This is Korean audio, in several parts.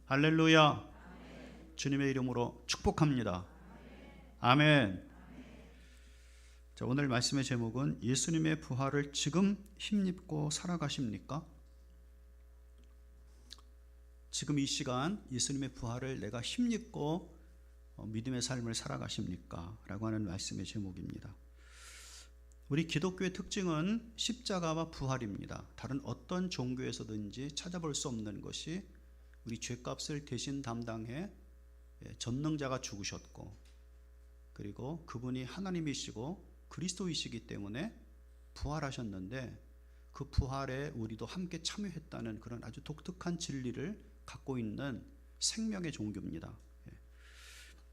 할렐루야. 주님의 이름으로 축복합니다. 아멘. 자, 오늘 말씀의 제목은 예수님의 부활을 지금 힘입고 살아가십니까? 지금 이 시간 예수님의 부활을 내가 힘입고 믿음의 삶을 살아가십니까? 라고 하는 말씀의 제목입니다. 우리 기독교의 특징은 십자가와 부활입니다. 다른 어떤 종교에서든지 찾아볼 수 없는 것이 우리 죄값을 대신 담당해 전능자가 죽으셨고, 그리고 그분이 하나님이시고 그리스도이시기 때문에 부활하셨는데, 그 부활에 우리도 함께 참여했다는 그런 아주 독특한 진리를 갖고 있는 생명의 종교입니다.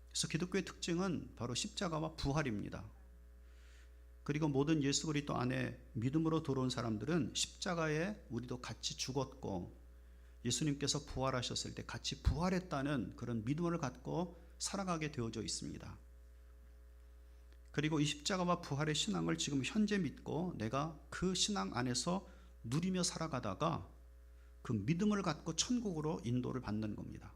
그래서 기독교의 특징은 바로 십자가와 부활입니다. 그리고 모든 예수 그리스도 안에 믿음으로 들어온 사람들은 십자가에 우리도 같이 죽었고, 예수님께서 부활하셨을 때 같이 부활했다는 그런 믿음을 갖고 살아가게 되어져 있습니다. 그리고 이 십자가와 부활의 신앙을 지금 현재 믿고 내가 그 신앙 안에서 누리며 살아가다가 그 믿음을 갖고 천국으로 인도를 받는 겁니다.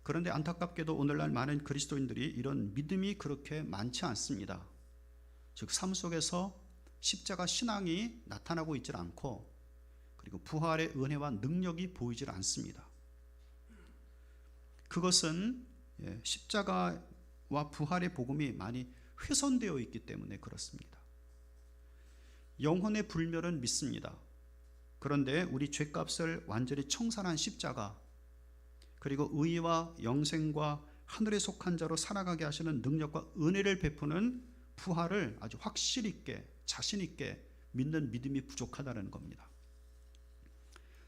그런데 안타깝게도 오늘날 많은 그리스도인들이 이런 믿음이 그렇게 많지 않습니다. 즉, 삶 속에서 십자가 신앙이 나타나고 있질 않고, 그리고 부활의 은혜와 능력이 보이질 않습니다. 그것은 십자가와 부활의 복음이 많이 훼손되어 있기 때문에 그렇습니다. 영혼의 불멸은 믿습니다. 그런데 우리 죄값을 완전히 청산한 십자가, 그리고 의와 영생과 하늘에 속한 자로 살아가게 하시는 능력과 은혜를 베푸는 부활을 아주 확실 있게 자신 있게 믿는 믿음이 부족하다는 겁니다.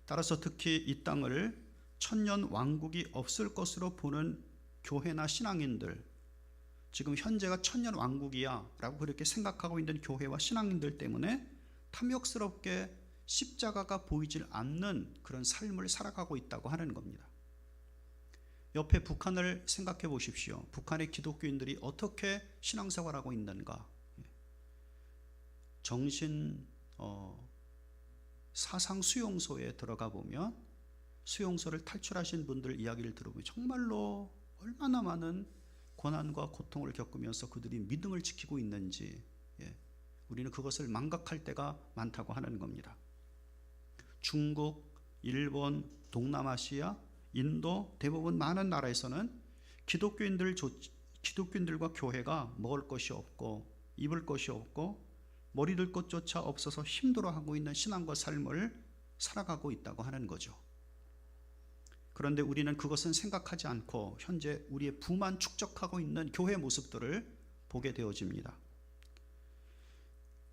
따라서 특히 이 땅을 천년 왕국이 없을 것으로 보는 교회나 신앙인들, 지금 현재가 천년 왕국이야 라고 그렇게 생각하고 있는 교회와 신앙인들 때문에 탐욕스럽게 십자가가 보이질 않는 그런 삶을 살아가고 있다고 하는 겁니다. 옆에 북한을 생각해 보십시오. 북한의 기독교인들이 어떻게 신앙생활하고 있는가. 사상 수용소에 들어가 보면 수용소를 탈출하신 분들 이야기를 들어보면 정말로 얼마나 많은 고난과 고통을 겪으면서 그들이 믿음을 지키고 있는지, 우리는 그것을 망각할 때가 많다고 하는 겁니다. 중국, 일본, 동남아시아, 인도 대부분 많은 나라에서는 기독교인들과 교회가 먹을 것이 없고 입을 것이 없고 머리들 것조차 없어서 힘들어하고 있는 신앙과 삶을 살아가고 있다고 하는 거죠. 그런데 우리는 그것은 생각하지 않고 현재 우리의 부만 축적하고 있는 교회 모습들을 보게 되어집니다.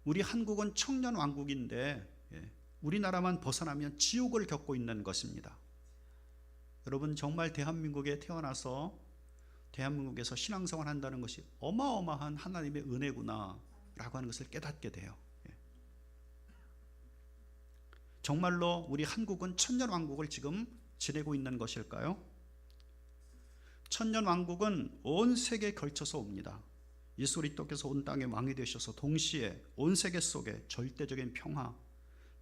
우리 한국은 청년 왕국인데 우리나라만 벗어나면 지옥을 겪고 있는 것입니다. 여러분, 정말 대한민국에 태어나서 대한민국에서 신앙생활 한다는 것이 어마어마한 하나님의 은혜구나 라고 하는 것을 깨닫게 돼요. 정말로 우리 한국은 천년왕국을 지금 지내고 있는 것일까요? 천년왕국은 온 세계에 걸쳐서 옵니다. 예수 그리스도께서 온 땅에 왕이 되셔서 동시에 온 세계 속에 절대적인 평화,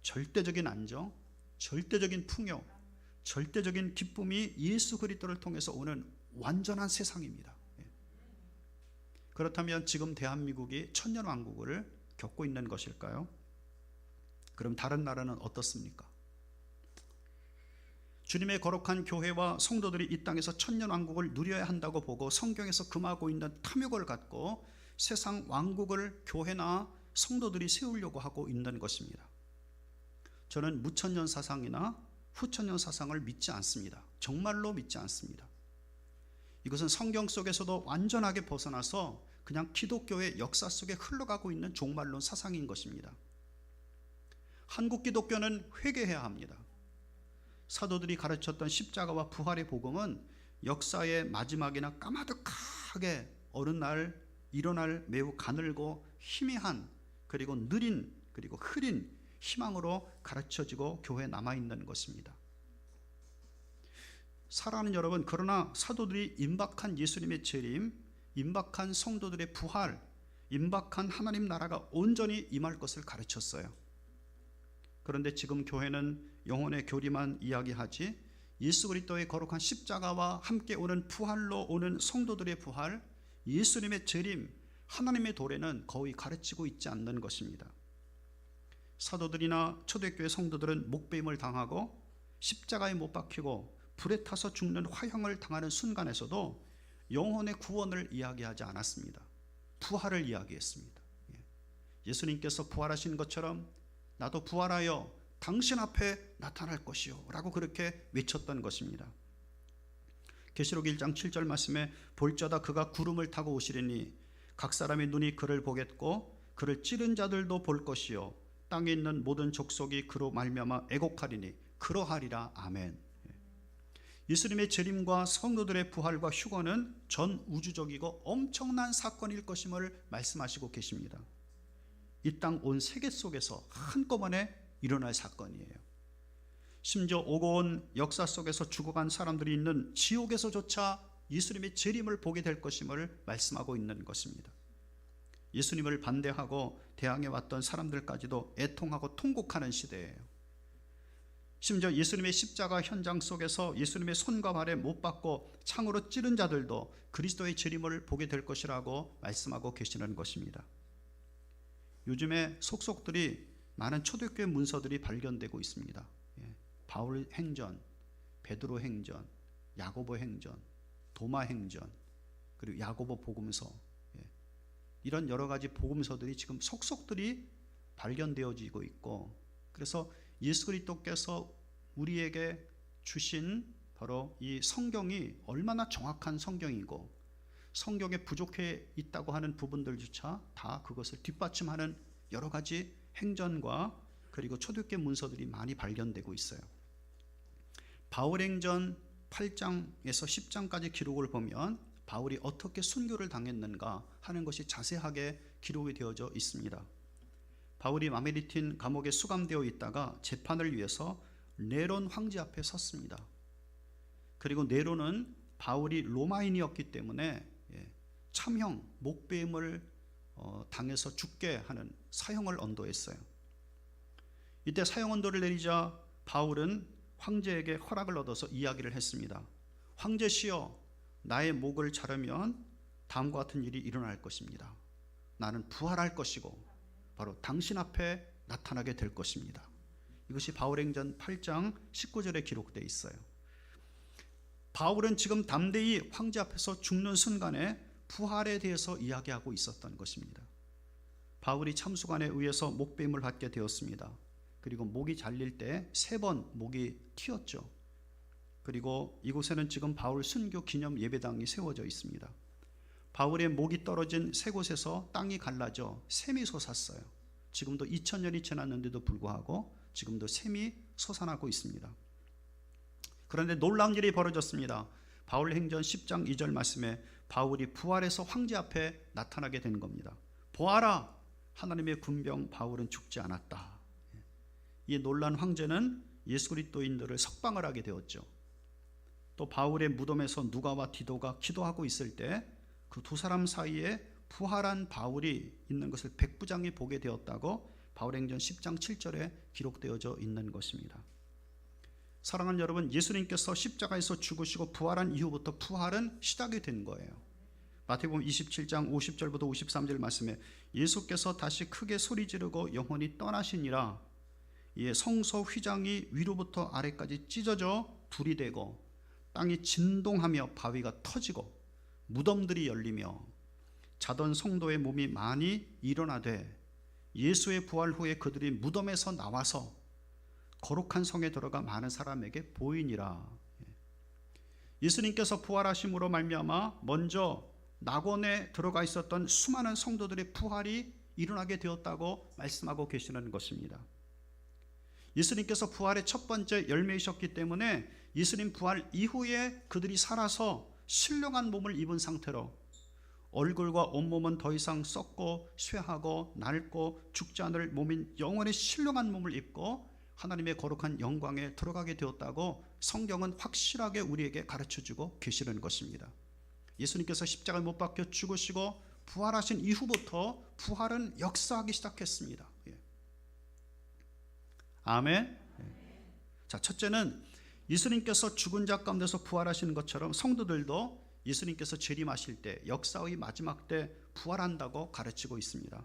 절대적인 안정, 절대적인 풍요, 절대적인 기쁨이 예수 그리스도를 통해서 오는 완전한 세상입니다. 그렇다면 지금 대한민국이 천년왕국을 겪고 있는 것일까요? 그럼 다른 나라는 어떻습니까? 주님의 거룩한 교회와 성도들이 이 땅에서 천년왕국을 누려야 한다고 보고 성경에서 금하고 있는 탐욕을 갖고 세상 왕국을 교회나 성도들이 세우려고 하고 있는 것입니다. 저는 무천년 사상이나 후천년 사상을 믿지 않습니다. 정말로 믿지 않습니다. 이것은 성경 속에서도 완전하게 벗어나서 그냥 기독교의 역사 속에 흘러가고 있는 종말론 사상인 것입니다. 한국 기독교는 회개해야 합니다. 사도들이 가르쳤던 십자가와 부활의 복음은 역사의 마지막이나 까마득하게 어느 날 일어날 매우 가늘고 희미한, 그리고 느린, 그리고 흐린 희망으로 가르쳐지고 교회에 남아있는 것입니다. 사랑하는 여러분, 그러나 사도들이 임박한 예수님의 재림, 임박한 성도들의 부활, 임박한 하나님 나라가 온전히 임할 것을 가르쳤어요. 그런데 지금 교회는 영혼의 교리만 이야기하지 예수 그리스도의 거룩한 십자가와 함께 오는 부활로 오는 성도들의 부활, 예수님의 재림, 하나님의 도래는 거의 가르치고 있지 않는 것입니다. 사도들이나 초대교회 성도들은 목배임을 당하고 십자가에 못 박히고 불에 타서 죽는 화형을 당하는 순간에서도 영혼의 구원을 이야기하지 않았습니다. 부활을 이야기했습니다. 예수님께서 부활하신 것처럼 나도 부활하여 당신 앞에 나타날 것이요 라고 그렇게 외쳤던 것입니다. 계시록 1장 7절 말씀에 볼자다 그가 구름을 타고 오시리니 각 사람의 눈이 그를 보겠고 그를 찌른 자들도 볼 것이요 땅에 있는 모든 족속이 그로 말미암아 애곡하리니 그러하리라. 아멘. 예수님의 재림과 성도들의 부활과 휴거는 전 우주적이고 엄청난 사건일 것임을 말씀하시고 계십니다. 이 땅 온 세계 속에서 한꺼번에 일어날 사건이에요. 심지어 오고 온 역사 속에서 죽어간 사람들이 있는 지옥에서조차 예수님의 재림을 보게 될 것임을 말씀하고 있는 것입니다. 예수님을 반대하고 대항해 왔던 사람들까지도 애통하고 통곡하는 시대예요. 심지어 예수님의 십자가 현장 속에서 예수님의 손과 발에 못 박고 창으로 찌른 자들도 그리스도의 재림을 보게 될 것이라고 말씀하고 계시는 것입니다. 요즘에 속속들이 많은 초대교회 문서들이 발견되고 있습니다. 바울 행전, 베드로 행전, 야고보 행전, 도마 행전, 그리고 야고보 복음서, 이런 여러 가지 복음서들이 지금 속속들이 발견되어지고 있고, 그래서 예수 그리스도께서 우리에게 주신 바로 이 성경이 얼마나 정확한 성경이고 성경에 부족해 있다고 하는 부분들조차 다 그것을 뒷받침하는 여러 가지 행전과 그리고 초대교회 문서들이 많이 발견되고 있어요. 바울행전 8장에서 10장까지 기록을 보면 바울이 어떻게 순교를 당했는가 하는 것이 자세하게 기록이 되어져 있습니다. 바울이 마메리틴 감옥에 수감되어 있다가 재판을 위해서 네론 황제 앞에 섰습니다. 그리고 네론은 바울이 로마인이었기 때문에 참형, 목배임을 당해서 죽게 하는 사형을 언도했어요. 이때 사형 언도를 내리자 바울은 황제에게 허락을 얻어서 이야기를 했습니다. 황제시여, 나의 목을 자르면 다음과 같은 일이 일어날 것입니다. 나는 부활할 것이고 바로 당신 앞에 나타나게 될 것입니다. 이것이 바울행전 8장 19절에 기록되어 있어요. 바울은 지금 담대히 황제 앞에서 죽는 순간에 부활에 대해서 이야기하고 있었던 것입니다. 바울이 참수관에 의해서 목배임을 받게 되었습니다. 그리고 목이 잘릴 때 3번 목이 튀었죠. 그리고 이곳에는 지금 바울 순교 기념 예배당이 세워져 있습니다. 바울의 목이 떨어진 3곳에서 땅이 갈라져 샘이 솟았어요. 지금도 2000년이 지났는데도 불구하고 지금도 샘이 솟아나고 있습니다. 그런데 놀라운 일이 벌어졌습니다. 바울행전 10장 2절 말씀에 바울이 부활해서 황제 앞에 나타나게 된 겁니다. 보아라, 하나님의 군병 바울은 죽지 않았다. 이 놀란 황제는 예수 그리스도인들을 석방을 하게 되었죠. 또 바울의 무덤에서 누가와 디도가 기도하고 있을 때 그 두 사람 사이에 부활한 바울이 있는 것을 백부장이 보게 되었다고 바울행전 10장 7절에 기록되어져 있는 것입니다. 사랑하는 여러분, 예수님께서 십자가에서 죽으시고 부활한 이후부터 부활은 시작이 된 거예요. 마태복음 27장 50절부터 53절 말씀에 예수께서 다시 크게 소리 지르고 영혼이 떠나시니라. 성소 휘장이 위로부터 아래까지 찢어져 불이 되고 땅이 진동하며 바위가 터지고 무덤들이 열리며 자던 성도의 몸이 많이 일어나되 예수의 부활 후에 그들이 무덤에서 나와서 거룩한 성에 들어가 많은 사람에게 보이니라. 예수님께서 부활하심으로 말미암아 먼저 낙원에 들어가 있었던 수많은 성도들의 부활이 일어나게 되었다고 말씀하고 계시는 것입니다. 예수님께서 부활의 첫 번째 열매이셨기 때문에 예수님 부활 이후에 그들이 살아서 신령한 몸을 입은 상태로 얼굴과 온몸은 더 이상 썩고 쇠하고 낡고 죽지 않을 몸인 영원히 신령한 몸을 입고 하나님의 거룩한 영광에 들어가게 되었다고 성경은 확실하게 우리에게 가르쳐주고 계시는 것입니다. 예수님께서 십자가에 못 박혀 죽으시고 부활하신 이후부터 부활은 역사하기 시작했습니다. 아멘. 자, 첫째는 예수님께서 죽은 자 가운데서 부활하시는 것처럼 성도들도 예수님께서 재림하실 때 역사의 마지막 때 부활한다고 가르치고 있습니다.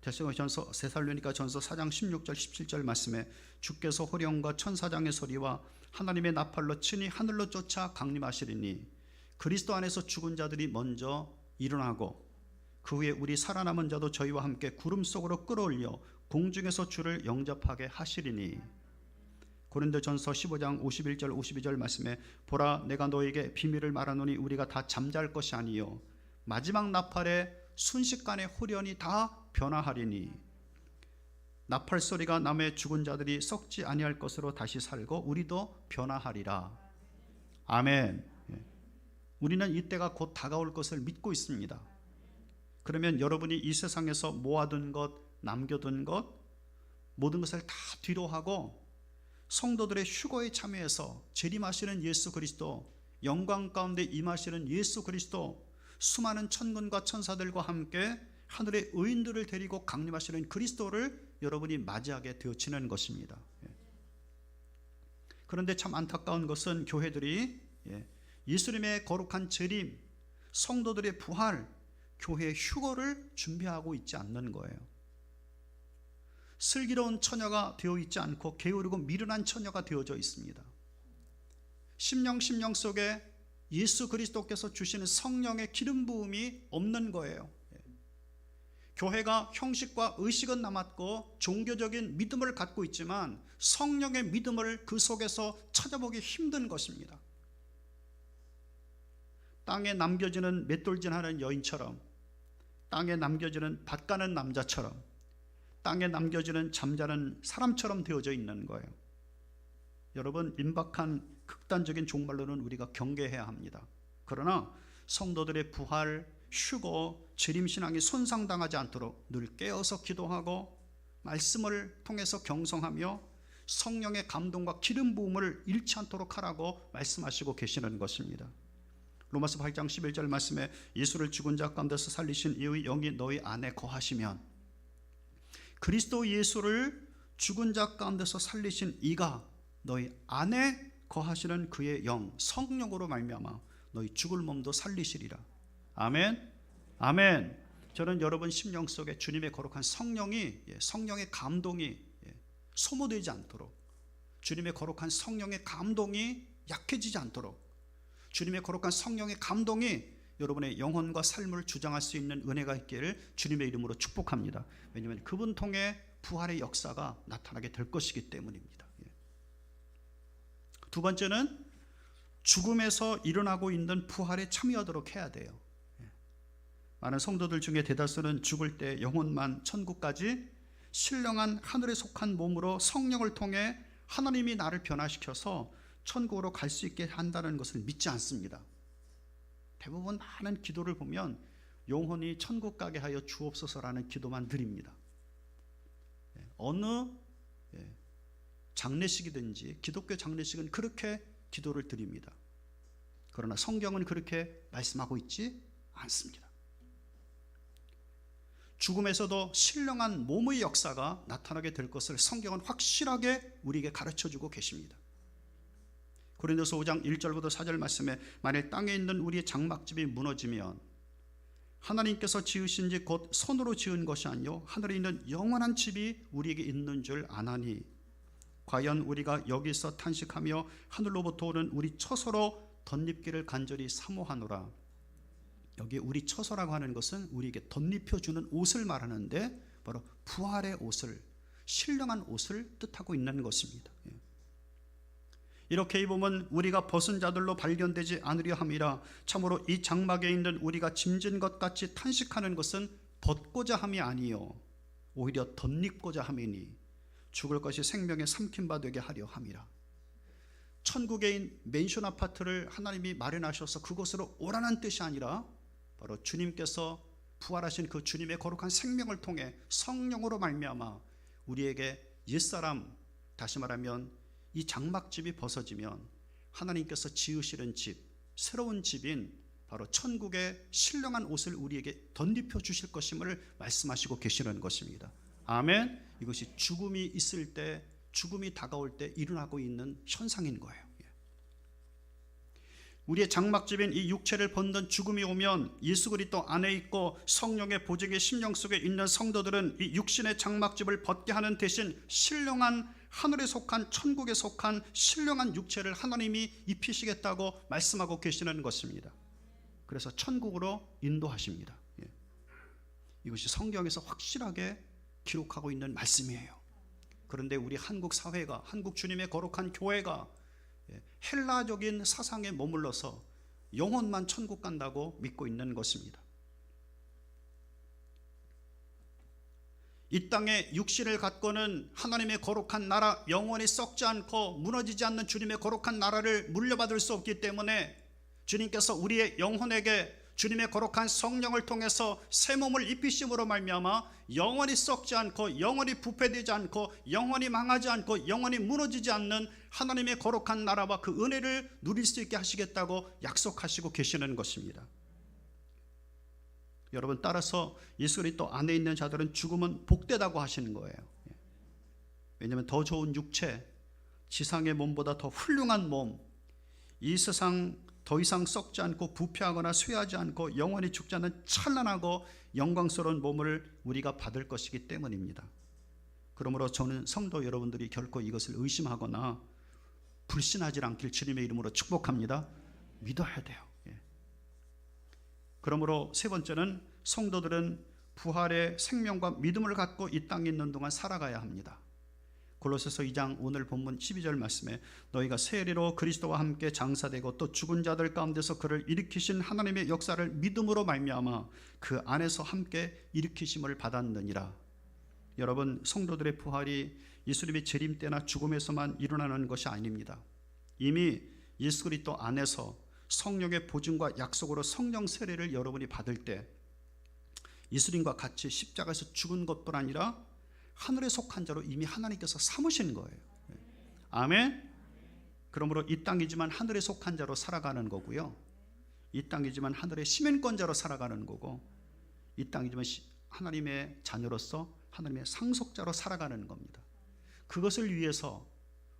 데살로니가 전서 4장 16절 17절 말씀에 주께서 호령과 천사장의 소리와 하나님의 나팔로 친히 하늘로 쫓아 강림하시리니 그리스도 안에서 죽은 자들이 먼저 일어나고 그 후에 우리 살아남은 자도 저희와 함께 구름 속으로 끌어올려 공중에서 주를 영접하게 하시리니. 고린도전서 15장 51절 52절 말씀에 보라 내가 너에게 비밀을 말하노니 우리가 다 잠잘 것이 아니요 마지막 나팔에 순식간에 홀연히 다 변화하리니 나팔 소리가 남의 죽은 자들이 썩지 아니할 것으로 다시 살고 우리도 변화하리라. 아멘. 우리는 이때가 곧 다가올 것을 믿고 있습니다. 그러면 여러분이 이 세상에서 모아둔 것, 남겨둔 것 모든 것을 다 뒤로 하고 성도들의 휴거에 참여해서 재림하시는 예수 그리스도, 영광 가운데 임하시는 예수 그리스도, 수많은 천군과 천사들과 함께 하늘의 의인들을 데리고 강림하시는 그리스도를 여러분이 맞이하게 되어지는 것입니다. 그런데 참 안타까운 것은 교회들이 예수님의 거룩한 재림, 성도들의 부활, 교회의 휴거를 준비하고 있지 않는 거예요. 슬기로운 처녀가 되어 있지 않고 게으르고 미련한 처녀가 되어져 있습니다. 심령 속에 예수 그리스도께서 주시는 성령의 기름 부음이 없는 거예요. 교회가 형식과 의식은 남았고 종교적인 믿음을 갖고 있지만 성령의 믿음을 그 속에서 찾아보기 힘든 것입니다. 땅에 남겨지는 맷돌질하는 여인처럼, 땅에 남겨지는 밭 가는 남자처럼, 땅에 남겨지는 잠자는 사람처럼 되어져 있는 거예요. 여러분, 임박한 극단적인 종말론은 우리가 경계해야 합니다. 그러나 성도들의 부활, 휴거, 재림신앙이 손상당하지 않도록 늘 깨어서 기도하고 말씀을 통해서 경성하며 성령의 감동과 기름 부음을 잃지 않도록 하라고 말씀하시고 계시는 것입니다. 로마서 8장 11절 말씀에 예수를 죽은 자 가운데서 살리신 이의 영이 너희 안에 거하시면, 그리스도 예수를 죽은 자 가운데서 살리신 이가 너희 안에 거하시는 그의 영 성령으로 말미암아 너희 죽을 몸도 살리시리라. 아멘. 아멘. 저는 여러분 심령 속에 주님의 거룩한 성령이, 성령의 감동이 소모되지 않도록, 주님의 거룩한 성령의 감동이 약해지지 않도록, 주님의 거룩한 성령의 감동이 여러분의 영혼과 삶을 주장할 수 있는 은혜가 있기를 주님의 이름으로 축복합니다. 왜냐하면 그분 통해 부활의 역사가 나타나게 될 것이기 때문입니다. 두 번째는 죽음에서 일어나고 있는 부활에 참여하도록 해야 돼요. 많은 성도들 중에 대다수는 죽을 때 영혼만 천국까지 신령한 하늘에 속한 몸으로 성령을 통해 하나님이 나를 변화시켜서 천국으로 갈 수 있게 한다는 것을 믿지 않습니다. 대부분 많은 기도를 보면 영혼이 천국 가게 하여 주옵소서라는 기도만 드립니다. 어느 장례식이든지 기독교 장례식은 그렇게 기도를 드립니다. 그러나 성경은 그렇게 말씀하고 있지 않습니다. 죽음에서도 신령한 몸의 역사가 나타나게 될 것을 성경은 확실하게 우리에게 가르쳐주고 계십니다. 고린도서 5장 1절부터 4절 말씀에 만일 땅에 있는 우리의 장막집이 무너지면 하나님께서 지으신 집 곧 손으로 지은 것이 아니요 하늘에 있는 영원한 집이 우리에게 있는 줄 아나니 과연 우리가 여기서 탄식하며 하늘로부터 오는 우리 처소로 덧입기를 간절히 사모하노라. 여기 우리 처소라고 하는 것은 우리에게 덧입혀주는 옷을 말하는데 바로 부활의 옷을, 신령한 옷을 뜻하고 있는 것입니다. 이렇게 입으면 우리가 벗은 자들로 발견되지 않으려 함이라. 참으로 이 장막에 있는 우리가 짐진 것 같이 탄식하는 것은 벗고자 함이 아니요 오히려 덧입고자 함이니 죽을 것이 생명의 삼킨 바 되게 하려 함이라. 천국에 있는 맨션 아파트를 하나님이 마련하셔서 그곳으로 오라는 뜻이 아니라 바로 주님께서 부활하신 그 주님의 거룩한 생명을 통해 성령으로 말미암아 우리에게 옛사람, 다시 말하면 이 장막집이 벗어지면 하나님께서 지으시는 집, 새로운 집인 바로 천국의 신령한 옷을 우리에게 덧입혀 주실 것임을 말씀하시고 계시는 것입니다. 아멘. 이것이 죽음이 있을 때, 죽음이 다가올 때 일어나고 있는 현상인 거예요. 우리의 장막집인 이 육체를 번든 죽음이 오면 예수 그리스도 안에 있고 성령의 보증의 심령 속에 있는 성도들은 이 육신의 장막집을 벗게 하는 대신 신령한 하늘에 속한 천국에 속한 신령한 육체를 하나님이 입히시겠다고 말씀하고 계시는 것입니다. 그래서 천국으로 인도하십니다. 이것이 성경에서 확실하게 기록하고 있는 말씀이에요. 그런데 우리 한국 사회가, 한국 주님의 거룩한 교회가 헬라적인 사상에 머물러서 영혼만 천국 간다고 믿고 있는 것입니다. 이 땅에 육신을 갖고는 하나님의 거룩한 나라, 영원히 썩지 않고 무너지지 않는 주님의 거룩한 나라를 물려받을 수 없기 때문에 주님께서 우리의 영혼에게 주님의 거룩한 성령을 통해서 새 몸을 입히심으로 말미암아 영원히 썩지 않고 영원히 부패되지 않고 영원히 망하지 않고 영원히 무너지지 않는 하나님의 거룩한 나라와 그 은혜를 누릴 수 있게 하시겠다고 약속하시고 계시는 것입니다. 여러분, 따라서 예수 그리스도 안에 있는 자들은 죽음은 복되다고 하시는 거예요. 왜냐하면 더 좋은 육체, 지상의 몸보다 더 훌륭한 몸, 이 세상 더 이상 썩지 않고 부패하거나 쇠하지 않고 영원히 죽지 않는 찬란하고 영광스러운 몸을 우리가 받을 것이기 때문입니다. 그러므로 저는 성도 여러분들이 결코 이것을 의심하거나 불신하지 않길 주님의 이름으로 축복합니다. 믿어야 돼요. 그러므로 세 번째는 성도들은 부활의 생명과 믿음을 갖고 이 땅에 있는 동안 살아가야 합니다. 골로새서 2장 오늘 본문 12절 말씀에 너희가 세리로 그리스도와 함께 장사되고 또 죽은 자들 가운데서 그를 일으키신 하나님의 역사를 믿음으로 말미암아 그 안에서 함께 일으키심을 받았느니라. 여러분, 성도들의 부활이 예수님의 재림 때나 죽음에서만 일어나는 것이 아닙니다. 이미 예수 그리스도 안에서 성령의 보증과 약속으로 성령 세례를 여러분이 받을 때 예수님과 같이 십자가에서 죽은 것뿐 아니라 하늘에 속한 자로 이미 하나님께서 삼으신 거예요. 아멘. 그러므로 이 땅이지만 하늘에 속한 자로 살아가는 거고요, 이 땅이지만 하늘의 시민권자로 살아가는 거고, 이 땅이지만 하나님의 자녀로서 하나님의 상속자로 살아가는 겁니다. 그것을 위해서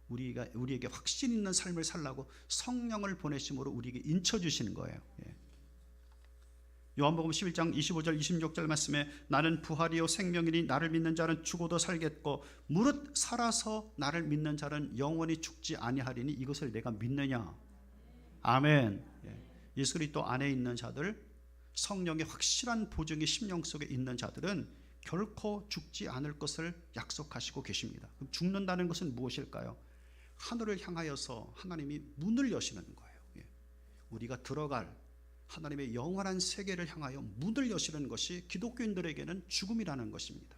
우리에게 확신 있는 삶을 살라고 성령을 보내심으로 우리에게 인쳐주시는 거예요. 요한복음 11장 25절 26절 말씀에 나는 부활이요 생명이니 나를 믿는 자는 죽어도 살겠고 무릇 살아서 나를 믿는 자는 영원히 죽지 아니하리니 이것을 내가 믿느냐. 아멘. 예수 그리스도 안에 있는 자들, 성령의 확실한 보증이 심령 속에 있는 자들은 결코 죽지 않을 것을 약속하시고 계십니다. 그럼 죽는다는 것은 무엇일까요? 하늘을 향하여서 하나님이 문을 여시는 거예요. 우리가 들어갈 하나님의 영원한 세계를 향하여 문을 여시는 것이 기독교인들에게는 죽음이라는 것입니다.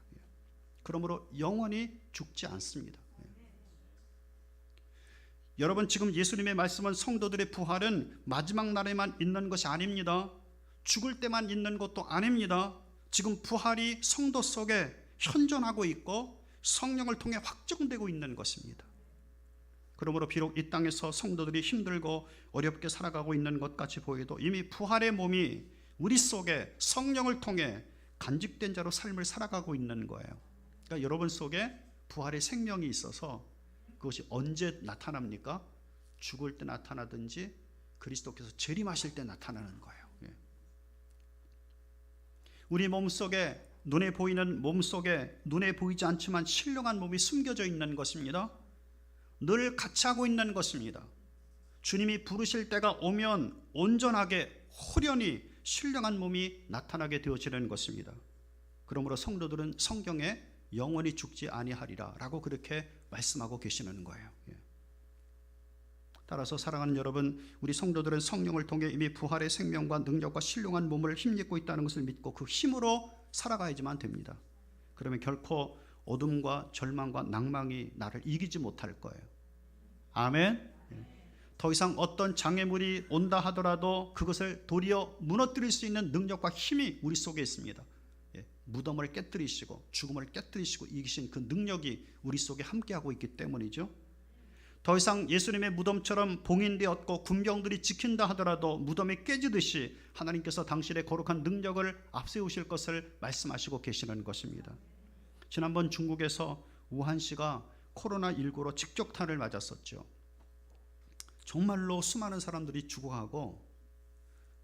그러므로 영원히 죽지 않습니다. 여러분, 지금 예수님의 말씀은 성도들의 부활은 마지막 날에만 있는 것이 아닙니다. 죽을 때만 있는 것도 아닙니다. 지금 부활이 성도 속에 현존하고 있고 성령을 통해 확정되고 있는 것입니다. 그러므로 비록 이 땅에서 성도들이 힘들고 어렵게 살아가고 있는 것 같이 보여도 이미 부활의 몸이 우리 속에 성령을 통해 간직된 자로 삶을 살아가고 있는 거예요. 그러니까 여러분 속에 부활의 생명이 있어서 그것이 언제 나타납니까? 죽을 때 나타나든지 그리스도께서 재림하실 때 나타나는 거예요. 우리 몸 속에, 눈에 보이는 몸 속에 눈에 보이지 않지만 신령한 몸이 숨겨져 있는 것입니다. 늘 같이 하고 있는 것입니다. 주님이 부르실 때가 오면 온전하게 호련히 신령한 몸이 나타나게 되어지는 것입니다. 그러므로 성도들은 성경에 영원히 죽지 아니하리라 라고 그렇게 말씀하고 계시는 거예요. 따라서 사랑하는 여러분, 우리 성도들은 성령을 통해 이미 부활의 생명과 능력과 신령한 몸을 힘입고 있다는 것을 믿고 그 힘으로 살아가야지만 됩니다. 그러면 결코 어둠과 절망과 낭망이 나를 이기지 못할 거예요. 아멘. 더 이상 어떤 장애물이 온다 하더라도 그것을 도리어 무너뜨릴 수 있는 능력과 힘이 우리 속에 있습니다. 무덤을 깨뜨리시고 죽음을 깨뜨리시고 이기신 그 능력이 우리 속에 함께하고 있기 때문이죠. 더 이상 예수님의 무덤처럼 봉인되었고 군병들이 지킨다 하더라도 무덤이 깨지듯이 하나님께서 당신의 거룩한 능력을 앞세우실 것을 말씀하시고 계시는 것입니다. 지난번 중국에서 우한시가 코로나19로 직격탄을 맞았었죠. 정말로 수많은 사람들이 죽어가고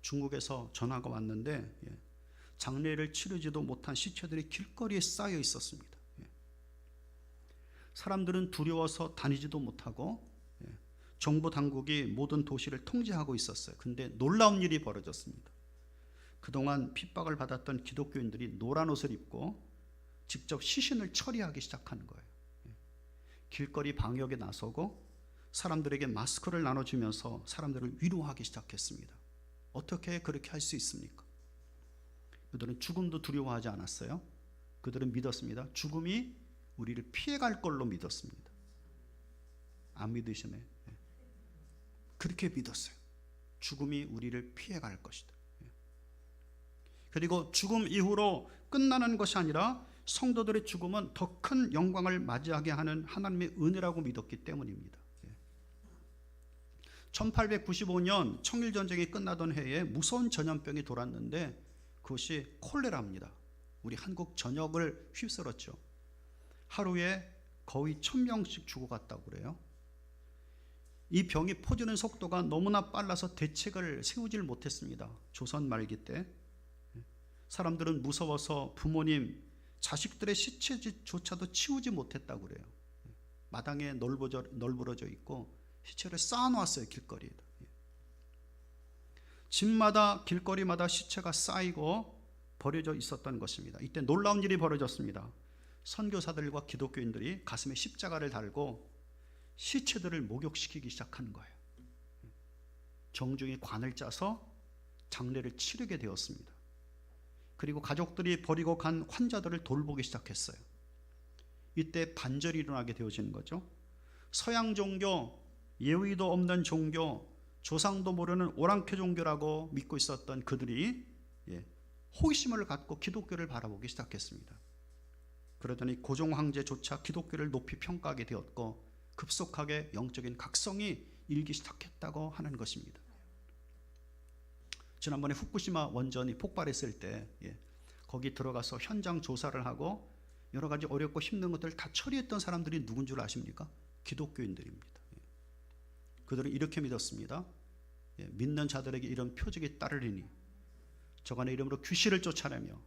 중국에서 전화가 왔는데 장례를 치르지도 못한 시체들이 길거리에 쌓여 있었습니다. 사람들은 두려워서 다니지도 못하고 정부 당국이 모든 도시를 통제하고 있었어요. 근데 놀라운 일이 벌어졌습니다. 그동안 핍박을 받았던 기독교인들이 노란 옷을 입고 직접 시신을 처리하기 시작한 거예요. 길거리 방역에 나서고 사람들에게 마스크를 나눠주면서 사람들을 위로하기 시작했습니다. 어떻게 그렇게 할 수 있습니까? 그들은 죽음도 두려워하지 않았어요. 그들은 믿었습니다. 죽음이 우리를 피해갈 걸로 믿었습니다. 안 믿으시네. 그렇게 믿었어요. 죽음이 우리를 피해갈 것이다. 그리고 죽음 이후로 끝나는 것이 아니라 성도들의 죽음은 더 큰 영광을 맞이하게 하는 하나님의 은혜라고 믿었기 때문입니다. 1895년 청일전쟁이 끝나던 해에 무서운 전염병이 돌았는데 그것이 콜레라입니다. 우리 한국 전역을 휩쓸었죠. 하루에 거의 1000명씩 죽어갔다고 그래요. 이 병이 퍼지는 속도가 너무나 빨라서 대책을 세우질 못했습니다. 조선 말기 때 사람들은 무서워서 부모님, 자식들의 시체조차도 치우지 못했다고 그래요. 마당에 널브러져 있고 시체를 쌓아놓았어요. 길거리에다. 집마다 길거리마다 시체가 쌓이고 버려져 있었던 것입니다. 이때 놀라운 일이 벌어졌습니다. 선교사들과 기독교인들이 가슴에 십자가를 달고 시체들을 목욕시키기 시작한 거예요. 정중히 관을 짜서 장례를 치르게 되었습니다. 그리고 가족들이 버리고 간 환자들을 돌보기 시작했어요. 이때 반절이 일어나게 되어지는 거죠. 서양 종교, 예의도 없는 종교, 조상도 모르는 오랑캐 종교라고 믿고 있었던 그들이 호기심을 갖고 기독교를 바라보기 시작했습니다. 그러더니 고종 황제조차 기독교를 높이 평가하게 되었고 급속하게 영적인 각성이 일기 시작했다고 하는 것입니다. 지난번에 후쿠시마 원전이 폭발했을 때 거기 들어가서 현장 조사를 하고 여러 가지 어렵고 힘든 것들을 다 처리했던 사람들이 누군 줄 아십니까? 기독교인들입니다. 그들은 이렇게 믿었습니다. 믿는 자들에게 이런 표적이 따르리니 저간의 이름으로 귀신을 쫓아내며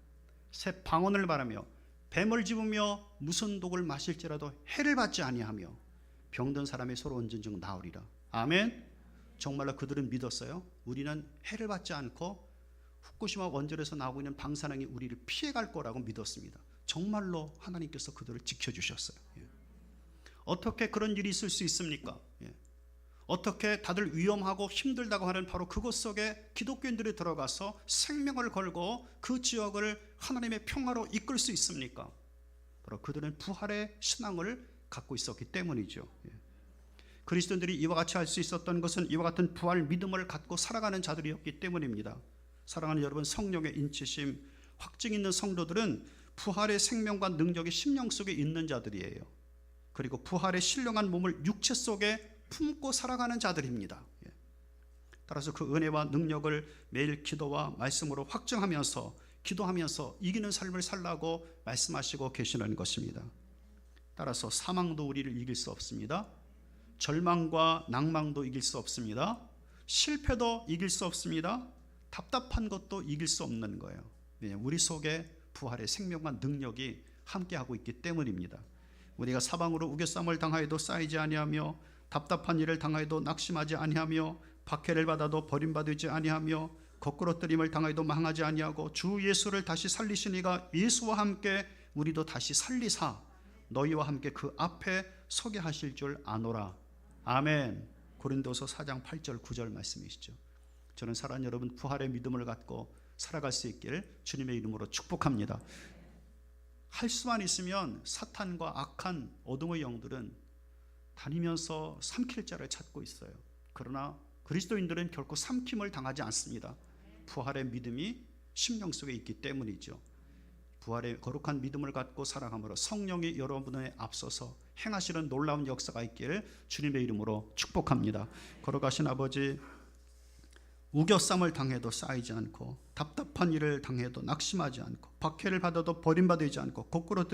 새 방언을 말하며 뱀을 집으며 무슨 독을 마실지라도 해를 받지 아니하며 병든 사람이 서로 언젠즉 나으리라. 아멘. 정말로 그들은 믿었어요. 우리는 해를 받지 않고 후쿠시마 원전에서 나오고 있는 방사능이 우리를 피해갈 거라고 믿었습니다. 정말로 하나님께서 그들을 지켜주셨어요. 어떻게 그런 일이 있을 수 있습니까? 어떻게 다들 위험하고 힘들다고 하는 바로 그곳 속에 기독교인들이 들어가서 생명을 걸고 그 지역을 하나님의 평화로 이끌 수 있습니까? 바로 그들은 부활의 신앙을 갖고 있었기 때문이죠. 그리스도인들이 이와 같이 할 수 있었던 것은 이와 같은 부활 믿음을 갖고 살아가는 자들이었기 때문입니다. 사랑하는 여러분, 성령의 인치심, 확증 있는 성도들은 부활의 생명과 능력이 심령 속에 있는 자들이에요. 그리고 부활의 신령한 몸을 육체 속에 품고 살아가는 자들입니다. 따라서 그 은혜와 능력을 매일 기도와 말씀으로 확증하면서 기도하면서 이기는 삶을 살라고 말씀하시고 계시는 것입니다. 따라서 사망도 우리를 이길 수 없습니다. 절망과 낭망도 이길 수 없습니다. 실패도 이길 수 없습니다. 답답한 것도 이길 수 없는 거예요. 우리 속에 부활의 생명과 능력이 함께하고 있기 때문입니다. 우리가 사방으로 우겨쌈을 당하여도 쌓이지 아니하며 답답한 일을 당하여도 낙심하지 아니하며 박해를 받아도 버림받지 아니하며 거꾸러뜨림을 당하여도 망하지 아니하고 주 예수를 다시 살리시니가 예수와 함께 우리도 다시 살리사 너희와 함께 그 앞에 서게 하실 줄 아노라. 아멘. 고린도서 4장 8절 9절 말씀이시죠. 저는 사랑하는 여러분, 부활의 믿음을 갖고 살아갈 수 있길 주님의 이름으로 축복합니다. 할 수만 있으면 사탄과 악한 어둠의 영들은 다니면서 삼킬 자를 찾고 있어요. 그러나 그리스도인들은 결코 삼킴을 당하지 않습니다. 부활의 믿음이 심령 속에 있기 때문이죠. 부활의 거룩한 믿음을 갖고 살아감으로 성령이 여러분에 앞서서 행하시는 놀라운 역사가 있기를 주님의 이름으로 축복합니다. 걸어가신 아버지, 우겨쌈을 당해도 쌓이지 않고 답답한 일을 당해도 낙심하지 않고 박해를 받아도 버림받지 않고 거꾸로